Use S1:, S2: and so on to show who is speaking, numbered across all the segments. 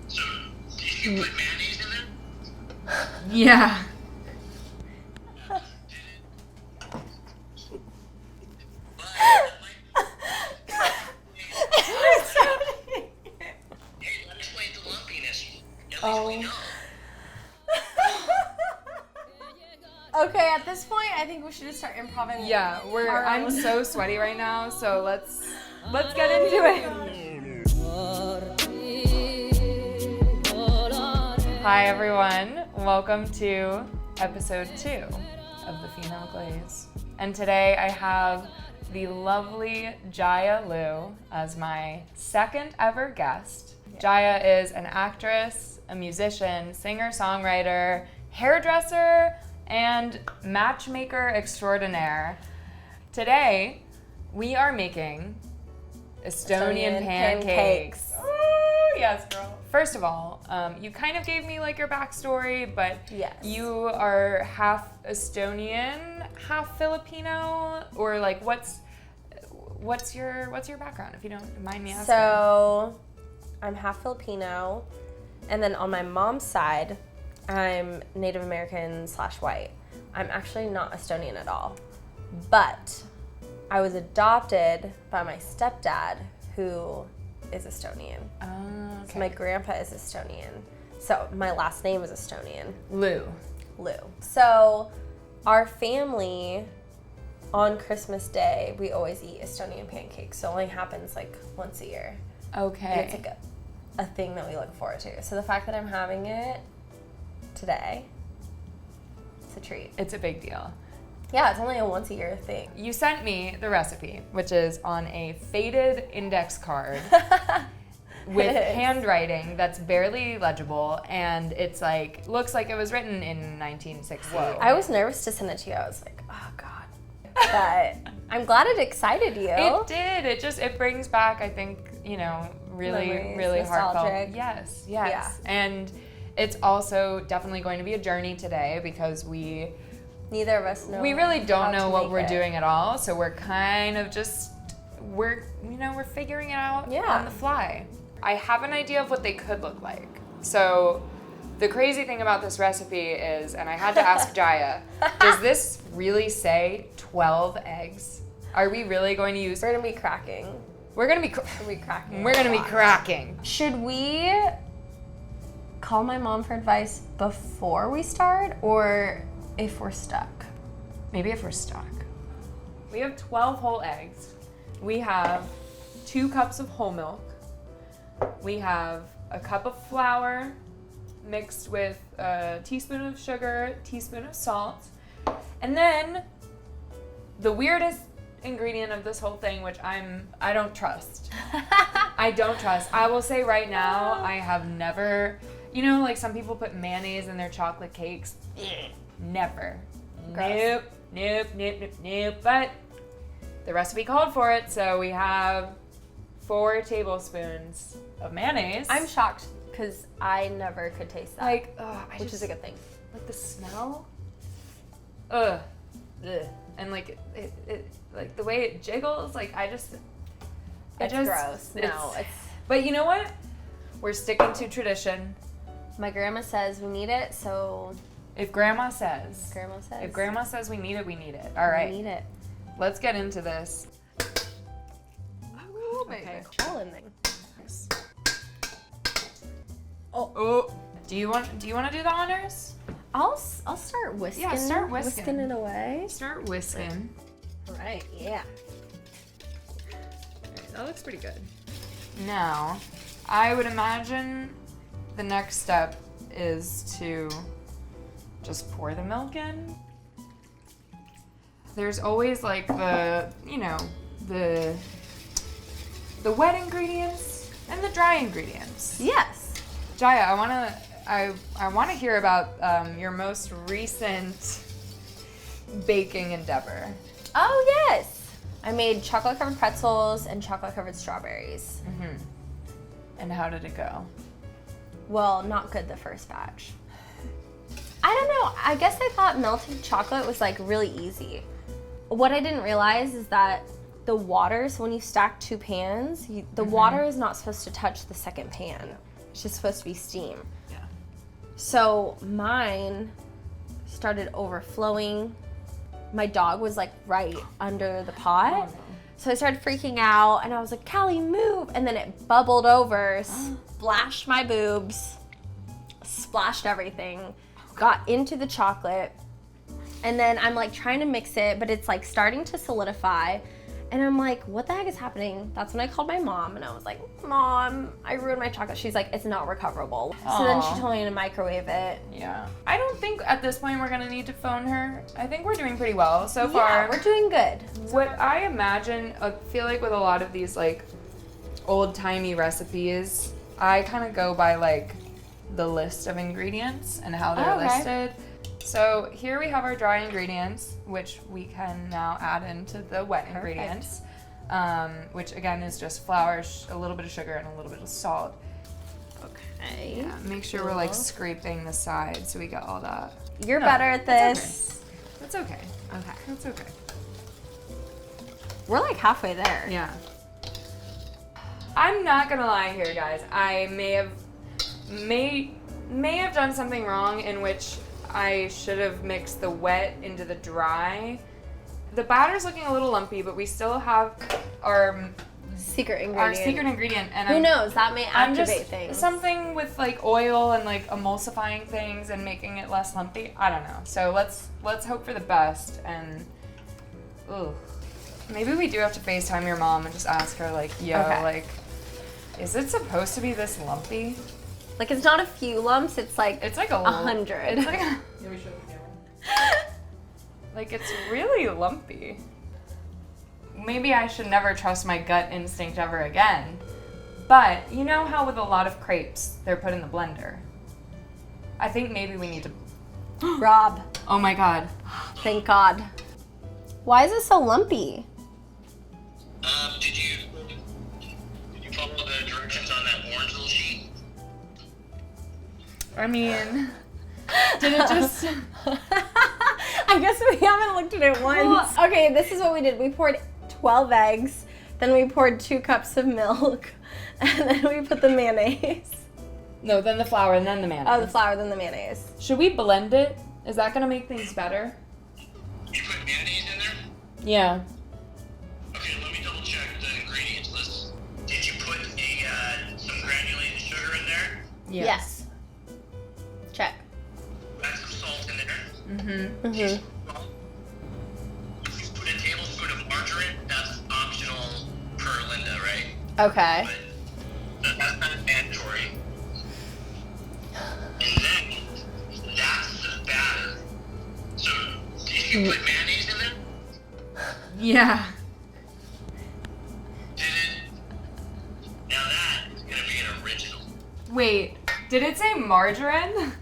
S1: So, did you put mayonnaise in there?
S2: Yeah.
S1: Hey, let me explain the lumpiness. At least
S3: Oh.
S1: we know.
S3: Okay, at this point, I think we should just start improvising.
S2: Yeah,
S3: our
S2: I'm
S3: own.
S2: so sweaty right now, so let's get into it. Hi everyone, welcome to episode 2 of the Female Glaze. And today I have the lovely Jaya Loo as my second ever guest. Jaya is an actress, a musician, singer-songwriter, hairdresser, and matchmaker extraordinaire. Today, we are making Estonian pancakes. Ooh, yes, girl. First of all, you kind of gave me like your backstory, but
S3: Yes.
S2: you are half Estonian, half Filipino, or like what's your background, if you don't mind me asking?
S3: So, I'm half Filipino, and then on my mom's side, I'm Native American / white. I'm actually not Estonian at all, but I was adopted by my stepdad, who is Estonian.
S2: Oh, okay.
S3: So my grandpa is Estonian. So my last name is Estonian,
S2: Lou.
S3: Lou. So our family, on Christmas Day, we always eat Estonian pancakes. So it only happens like once a year.
S2: Okay.
S3: And it's like a thing that we look forward to. So the fact that I'm having it today, it's a treat.
S2: It's a big deal.
S3: Yeah, it's only a once a year thing.
S2: You sent me the recipe, which is on a faded index card with
S3: It is.
S2: handwriting that's barely legible, and it's like, looks like it was written in 1960. Whoa.
S3: I was nervous to send it to you. I was like, oh God. But I'm glad it excited you.
S2: It did. It brings back, I think, really,
S3: Memories,
S2: really heartfelt.
S3: nostalgic.
S2: Yes.
S3: Yeah.
S2: And it's also definitely going to be a journey today because
S3: Neither of us know.
S2: we really don't
S3: how
S2: know
S3: to
S2: what
S3: make
S2: we're
S3: it.
S2: doing at all, so we're kind of just we're figuring it out
S3: Yeah.
S2: on the fly. I have an idea of what they could look like. So the crazy thing about this recipe is, and I had to ask Jaya, does this really say 12 eggs? Are we really going to use?
S3: We're gonna be cracking.
S2: We're gonna be
S3: cracking.
S2: We're gonna be
S3: a lot.
S2: cracking.
S3: Should we call my mom for advice before we start, or if we're stuck?
S2: Maybe if we're stuck. We have 12 whole eggs. We have 2 cups of whole milk. We have a cup of flour mixed with a teaspoon of sugar, teaspoon of salt. And then the weirdest ingredient of this whole thing, which I don't trust. I don't trust. I will say right now, I have never, like some people put mayonnaise in their chocolate cakes. Never.
S3: Gross.
S2: Nope. But the recipe called for it, so we have 4 tablespoons of mayonnaise.
S3: I'm shocked because I never could taste that.
S2: Which
S3: is a good thing.
S2: Like the smell. Ugh. And like it like the way it jiggles, like
S3: It's gross. No, it's.
S2: But you know what? We're sticking to tradition.
S3: My grandma says we need it, so
S2: If grandma says we need it, we need it. All right.
S3: we need it.
S2: Let's get into this.
S3: Ooh,
S2: Okay.
S3: Controlling thing.
S2: Oh. Do you want to do the honors?
S3: I'll start whisking.
S2: Yeah, start whisking.
S3: Whisking it away.
S2: Start whisking.
S3: Right. Yeah.
S2: That looks pretty good. Now, I would imagine the next step is to just pour the milk in. There's always like the wet ingredients and the dry ingredients.
S3: Yes.
S2: Jaya, I want to hear about your most recent baking endeavor.
S3: Oh yes. I made chocolate covered pretzels and chocolate covered strawberries.
S2: Mm-hmm. And how did it go?
S3: Well, not good the first batch. I don't know. I guess I thought melting chocolate was like really easy. What I didn't realize is that the water, so when you stack 2 pans, the water is not supposed to touch the second pan. It's just supposed to be steam.
S2: Yeah.
S3: So mine started overflowing. My dog was like right under the pot.
S2: Oh, no.
S3: So I started freaking out and I was like, Callie, move. And then it bubbled over, splashed my boobs, splashed everything, got into the chocolate. And then I'm like trying to mix it, but it's like starting to solidify. And I'm like, what the heck is happening? That's when I called my mom and I was like, Mom, I ruined my chocolate. She's like, it's not recoverable. So then she told me to microwave it.
S2: Yeah. I don't think at this point we're gonna need to phone her. I think we're doing pretty well so far.
S3: Yeah, we're doing good.
S2: What I imagine, I feel like with a lot of these like old-timey recipes, I kind of go by like the list of ingredients and how they're listed. So here we have our dry ingredients, which we can now add into the wet ingredients, which again is just flour, a little bit of sugar, and a little bit of salt.
S3: Okay.
S2: Yeah, make sure we're like scraping the sides so we get all that.
S3: You're better at this.
S2: That's okay.
S3: Okay.
S2: That's okay.
S3: We're like halfway there.
S2: Yeah. I'm not gonna lie here, guys. I may have done something wrong in which I should have mixed the wet into the dry. The batter's looking a little lumpy, but we still have our
S3: secret ingredient.
S2: And
S3: who knows? That may
S2: I'm
S3: activate
S2: just
S3: things.
S2: something with like oil and like emulsifying things and making it less lumpy. I don't know. So let's hope for the best. And maybe we do have to FaceTime your mom and just ask her like, yo, like, is it supposed to be this lumpy?
S3: Like it's not a few lumps. It's like
S2: a
S3: 100.
S2: It's like like it's really lumpy. Maybe I should never trust my gut instinct ever again. But you know how with a lot of crepes, they're put in the blender. I think maybe we need to...
S3: Rob.
S2: Oh my God.
S3: Thank God. Why is it so lumpy?
S1: Did you follow the directions on that orange little sheet?
S2: I mean, did it just...
S3: I guess we haven't looked at it once. Okay, this is what we did. We poured 12 eggs, then we poured 2 cups of milk, and then we put the mayonnaise.
S2: No, then the flour and then the mayonnaise.
S3: Oh, the flour, then the mayonnaise.
S2: Should we blend it? Is that gonna make things better?
S1: You put mayonnaise in there?
S2: Yeah.
S1: Okay, let me double check the ingredients list. Did you put some granulated sugar in there?
S3: Yes. Check.
S1: Add some salt in there.
S2: Mm-hmm.
S3: Mm-hmm.
S1: Put a tablespoon of margarine. That's optional per Linda, right?
S3: Okay.
S1: But that's not mandatory. And then that's the batter. So did you put mayonnaise in there?
S2: Yeah.
S1: Did it? Now that is gonna be an original.
S2: Wait, did it say margarine?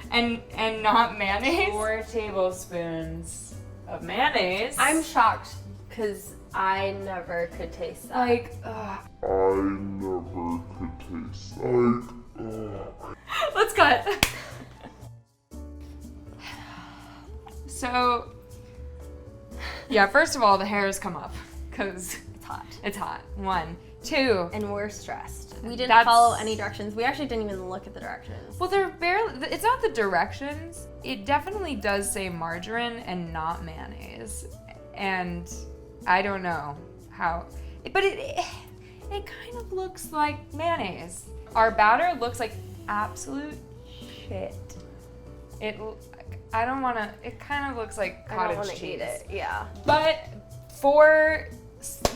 S2: And not mayonnaise? 4 tablespoons of mayonnaise.
S3: I'm shocked because I never could taste that.
S2: like,
S4: I never could taste like,
S2: let's cut. So, yeah, first of all, the hairs come up because
S3: It's hot.
S2: it's hot. 1, 2.
S3: And we're stressed. We didn't
S2: That's-
S3: follow any directions. We actually didn't even look at the directions.
S2: Well, they're barely, it's not the directions. It definitely does say margarine and not mayonnaise. And I don't know how, but it kind of looks like mayonnaise. Our batter looks like absolute shit. I don't want to, it kind of looks like
S3: I
S2: cottage
S3: don't want to
S2: cheese.
S3: eat it. Yeah.
S2: But for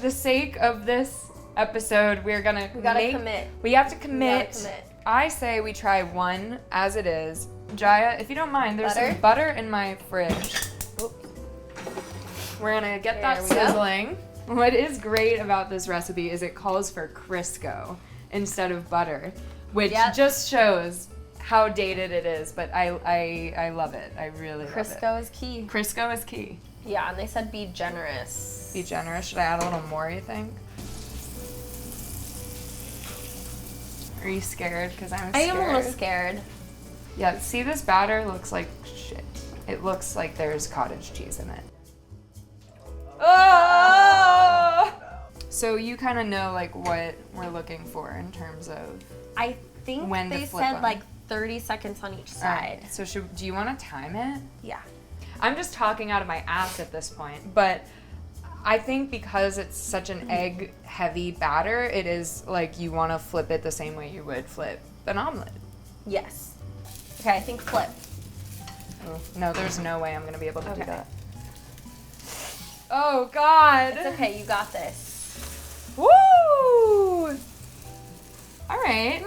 S2: the sake of this episode, we gotta
S3: commit.
S2: We have to commit.
S3: We gotta commit.
S2: I say we try one as it is. Jaya, if you don't mind, there's
S3: Butter?
S2: some butter in my fridge. Oops. We're gonna get that
S3: There we go.
S2: sizzling. What is great about this recipe is it calls for Crisco instead of butter, which
S3: Yep.
S2: just shows how dated it is. But I love it. I really love it.
S3: Crisco is key.
S2: Crisco is key.
S3: Yeah, and they said be generous.
S2: Be generous. Should I add a little more, you think? Are you scared? Because I'm
S3: I
S2: scared.
S3: am a little scared.
S2: Yeah, see, this batter looks like shit. It looks like there's cottage cheese in it. Oh! So you kind of know like what we're looking for in terms of
S3: I think
S2: When to
S3: they
S2: flip
S3: said
S2: them.
S3: like 30 seconds on each side.
S2: Alright, so do you want to time it?
S3: Yeah.
S2: I'm just talking out of my ass at this point, but I think because it's such an egg-heavy batter, it is like you want to flip it the same way you would flip an omelet.
S3: Yes. Okay, I think flip.
S2: Oh, no, there's no way I'm going to be able to do
S3: Okay.
S2: that. Oh, God.
S3: It's okay, you got this.
S2: Woo! All right.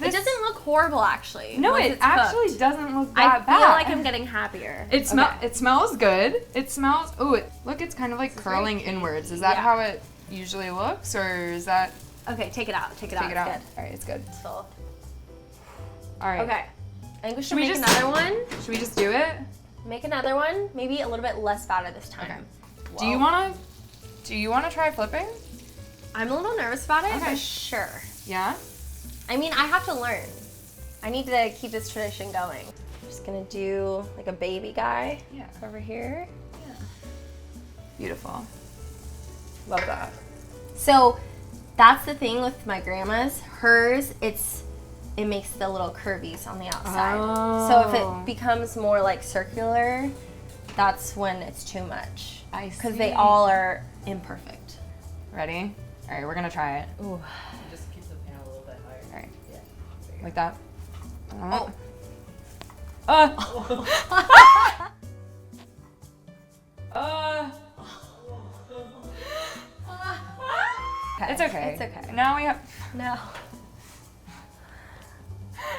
S3: It doesn't look horrible, actually.
S2: No,
S3: once
S2: it
S3: it's
S2: actually
S3: cooked.
S2: doesn't look
S3: I
S2: that
S3: feel
S2: bad.
S3: like I'm getting happier.
S2: It smells good. It smells. Oh, look, it's kind of like curling
S3: very
S2: inwards. Is that
S3: yeah.
S2: how it usually looks, or is that?
S3: Okay, take it out. Take it out.
S2: Take it out.
S3: It's
S2: All right, it's good.
S3: good. So,
S2: All right.
S3: okay. I think we should
S2: we
S3: make
S2: just-
S3: another one.
S2: Should we just do it?
S3: Make another one. Maybe a little bit less batter this time.
S2: Okay.
S3: Whoa.
S2: Do you wanna try flipping?
S3: I'm a little nervous about it,
S2: Okay.
S3: but sure.
S2: Yeah.
S3: I mean, I have to learn. I need to keep this tradition going. I'm just gonna do like a baby guy
S2: Yeah.
S3: over here.
S2: Beautiful. Love that.
S3: So that's the thing with my grandma's. Hers, it makes the little curvies on the outside. So if
S2: Oh.
S3: it becomes more like circular, that's when it's too much.
S2: I
S3: Because
S2: see.
S3: they all are imperfect.
S2: Ready? All right, we're gonna try it.
S3: Ooh.
S5: Just keep the pan a little bit higher.
S2: All right.
S5: Yeah.
S2: Like that.
S3: Oh.
S2: It's okay.
S3: It's okay.
S2: Now we have.
S3: No.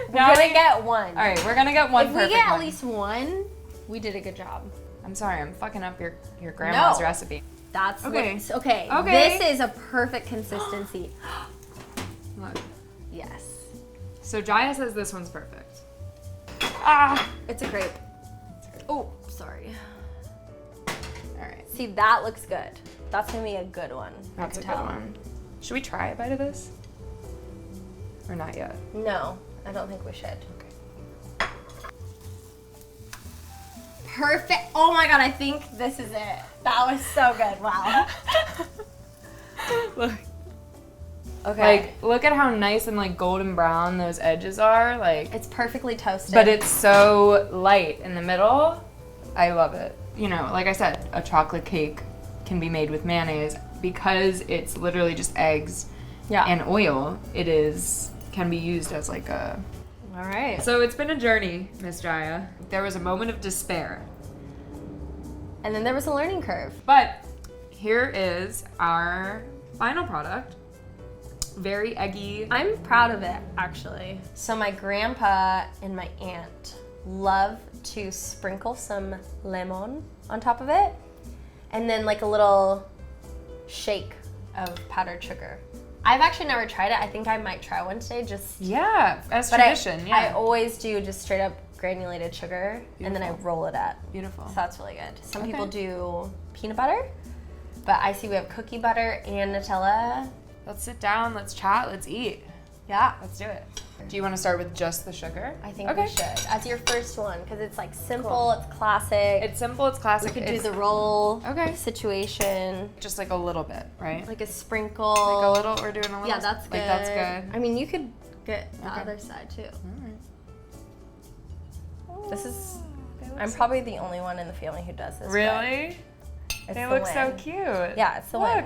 S3: We're
S2: Now
S3: gonna
S2: we-
S3: get one.
S2: All right, we're gonna get one
S3: If we
S2: perfect
S3: get at
S2: one.
S3: least one, we did a good job.
S2: I'm sorry, I'm fucking up your grandma's
S3: No.
S2: recipe.
S3: That's
S2: Okay.
S3: okay.
S2: Okay.
S3: This is a perfect consistency.
S2: Look.
S3: Yes.
S2: So Jaya says this one's perfect. Ah.
S3: It's a grape. Oh, sorry.
S2: All right.
S3: See, that looks good. That's gonna be a good one. I
S2: That's a
S3: can
S2: good
S3: tell.
S2: one. Should we try a bite of this? Or not yet?
S3: No, I don't think we should.
S2: Okay.
S3: Perfect. Oh my god, I think this is it. That was so good. Wow.
S2: Look.
S3: Okay.
S2: Like, look at how nice and like golden brown those edges are. Like,
S3: it's perfectly toasted.
S2: but it's so light in the middle. I love it. You know, like I said, a chocolate cake can be made with mayonnaise because it's literally just eggs
S3: yeah.
S2: and oil. Can be used as like a.
S3: All right.
S2: So it's been a journey, Miss Jaya. There was a moment of despair,
S3: And then there was a learning curve.
S2: but here is our final product. Very eggy.
S3: I'm proud of it, actually. So my grandpa and my aunt love to sprinkle some lemon on top of it, and then like a little shake of powdered sugar. I've actually never tried it. I think I might try one today, just.
S2: Yeah, as
S3: But
S2: tradition.
S3: I
S2: Yeah.
S3: always do just straight up granulated sugar, and then I
S2: Beautiful.
S3: roll it up.
S2: Beautiful.
S3: So that's really good. Some
S2: Okay.
S3: people do peanut butter, but I see we have cookie butter and Nutella.
S2: Let's sit down. Let's chat. Let's eat.
S3: Yeah,
S2: Let's do it. Do you want to start with just the sugar?
S3: I think
S2: Okay.
S3: we should. As your first one, because it's like simple, it's classic.
S2: It's simple. It's classic.
S3: we could do
S2: it's
S3: the roll
S2: Okay.
S3: situation,
S2: just like a little bit, right?
S3: like a sprinkle.
S2: Like a little. We're doing a little.
S3: Yeah, that's good.
S2: Like that's good.
S3: I mean, you could get the
S2: Okay.
S3: other side too.
S2: Alright.
S3: This is.
S2: They look
S3: I'm
S2: so-
S3: probably the only one in the family who does this. but
S2: Really?
S3: it's
S2: They
S3: the
S2: look so
S3: win.
S2: cute.
S3: Yeah, it's the
S2: Look.
S3: win.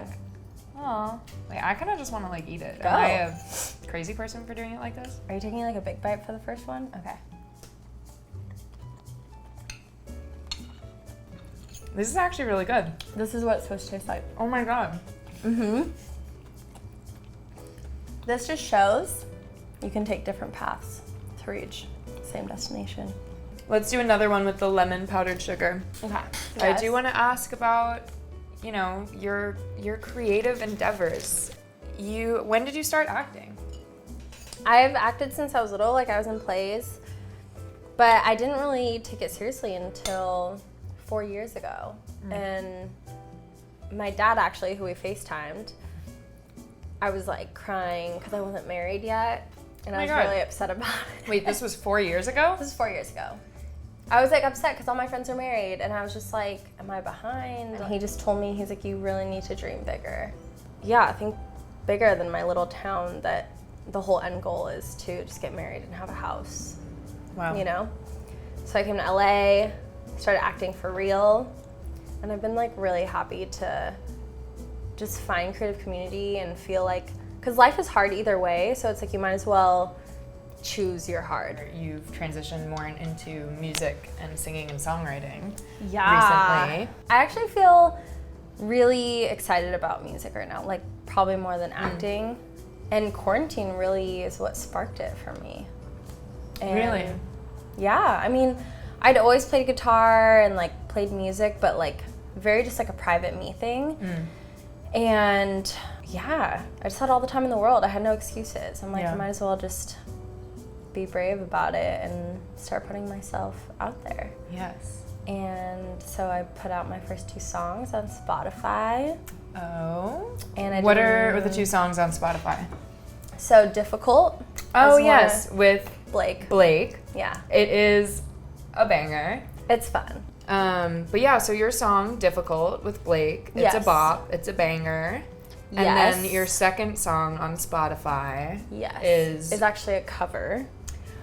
S2: Aw. Like, I kind of just want to like eat it.
S3: Go.
S2: Am I a crazy person for doing it like this?
S3: Are you taking like a big bite for the first one? Okay.
S2: This is actually really good.
S3: This is what it's supposed to taste like.
S2: Oh my god.
S3: Mm-hmm. This just shows you can take different paths to reach the same destination.
S2: Let's do another one with the lemon powdered sugar.
S3: Okay.
S2: I do want to ask about, you know, your creative endeavors. When did you start acting?
S3: I've acted since I was little, like I was in plays, but I didn't really take it seriously until 4 years ago. And my dad actually, who we FaceTimed, I was like crying because I wasn't married yet, and
S2: Oh
S3: I
S2: my
S3: was
S2: God.
S3: really upset about it.
S2: Wait, this was 4 years ago?
S3: This is 4 years ago. I was like upset because all my friends are married, and I was just like, am I behind? And he just told me, he's like, you really need to dream bigger. Yeah, I think bigger than my little town that the whole end goal is to just get married and have a house,
S2: Wow.
S3: you know? So I came to LA, started acting for real, and I've been like really happy to just find creative community and feel like, because life is hard either way, so it's like you might as well choose your hard.
S2: You've transitioned more into music and singing and songwriting
S3: Recently.
S2: recently.
S3: I actually feel really excited about music right now, like probably more than acting. And quarantine really is what sparked it for me. And
S2: Really?
S3: yeah, I mean, I'd always played guitar and like played music, but like very just like a private me thing. And yeah, I just had all the time in the world. I had no excuses. I'm like,
S2: Yeah.
S3: I might as well just be brave about it and start putting myself out there.
S2: Yes.
S3: And so I put out my first 2 songs on Spotify.
S2: Oh.
S3: And I
S2: What
S3: did-
S2: are the 2 songs on Spotify?
S3: So Difficult.
S2: Oh,
S3: is
S2: yes,
S3: one-
S2: with
S3: Blake.
S2: Blake.
S3: Yeah,
S2: It is a banger.
S3: it's fun.
S2: But yeah, so your song, Difficult, with Blake, it's a
S3: Yes.
S2: bop, it's a banger. And
S3: Yes.
S2: then your second song on Spotify
S3: Yes.
S2: is
S3: actually a cover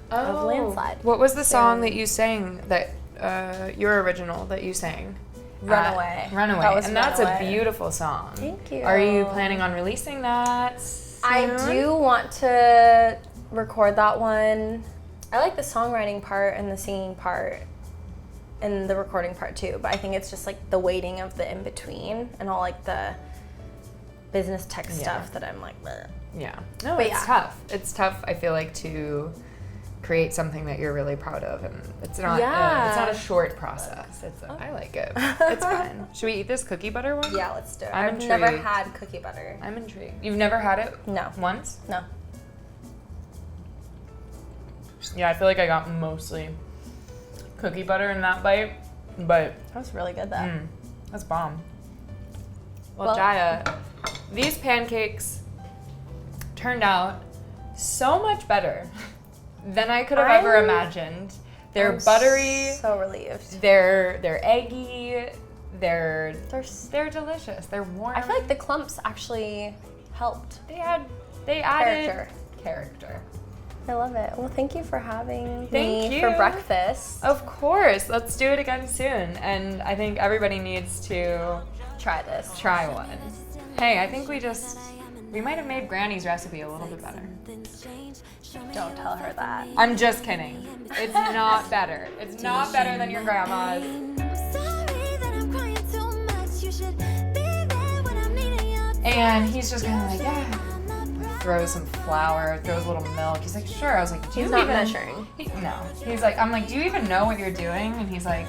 S3: of Landslide.
S2: What was the song
S3: And-
S2: that you sang, that your original that you sang?
S3: Runaway.
S2: Runaway.
S3: That was
S2: And that's
S3: Runaway.
S2: a beautiful song.
S3: Thank you.
S2: Are you planning on releasing that
S3: I
S2: soon?
S3: do want to record that one. I like the songwriting part and the singing part and the recording part too, but I think it's just like the waiting of the in between and all like the business tech stuff that I'm like, bleh.
S2: Yeah. No,
S3: But
S2: it's
S3: yeah.
S2: tough. It's tough, I feel like, to create something that you're really proud of, and it's not it's not a short process. I like it. It's fun. Should we eat this cookie butter one?
S3: Yeah, let's do it.
S2: I'm
S3: I've never
S2: intrigued.
S3: had cookie butter.
S2: I'm intrigued. You've never had it
S3: No.
S2: once?
S3: No.
S2: Yeah, I feel like I got mostly cookie butter in that bite, but
S3: That was really good though.
S2: that's bomb. Well,
S3: Well-
S2: Jaya, these pancakes turned out so much better than I could have ever
S3: I'm-
S2: imagined. They're
S3: I'm
S2: buttery,
S3: So relieved.
S2: they're eggy, they're
S3: They're
S2: delicious. They're warm.
S3: I feel like the clumps actually helped.
S2: they added character.
S3: I love it. Well, thank you for having
S2: Thank
S3: me
S2: you.
S3: for breakfast.
S2: Of course, let's do it again soon. And I think everybody needs to
S3: Try this.
S2: try one. Hey, I think we might have made Granny's recipe a little bit better.
S3: Don't tell her that.
S2: I'm just kidding. It's not better. It's not better than your grandma's. And he's just kind of like, yeah. Like, throws some flour, throws a little milk. He's like, sure. I was like, do you
S3: He's not
S2: even?
S3: measuring.
S2: No. He's like, I'm like, do you even know what you're doing? And he's like,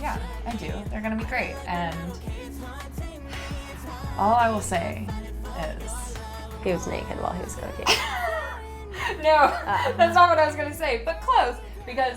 S2: yeah, I do. They're gonna be great. And all I will say is,
S3: He was naked while he was cooking.
S2: no, that's not what I was gonna say, but close, because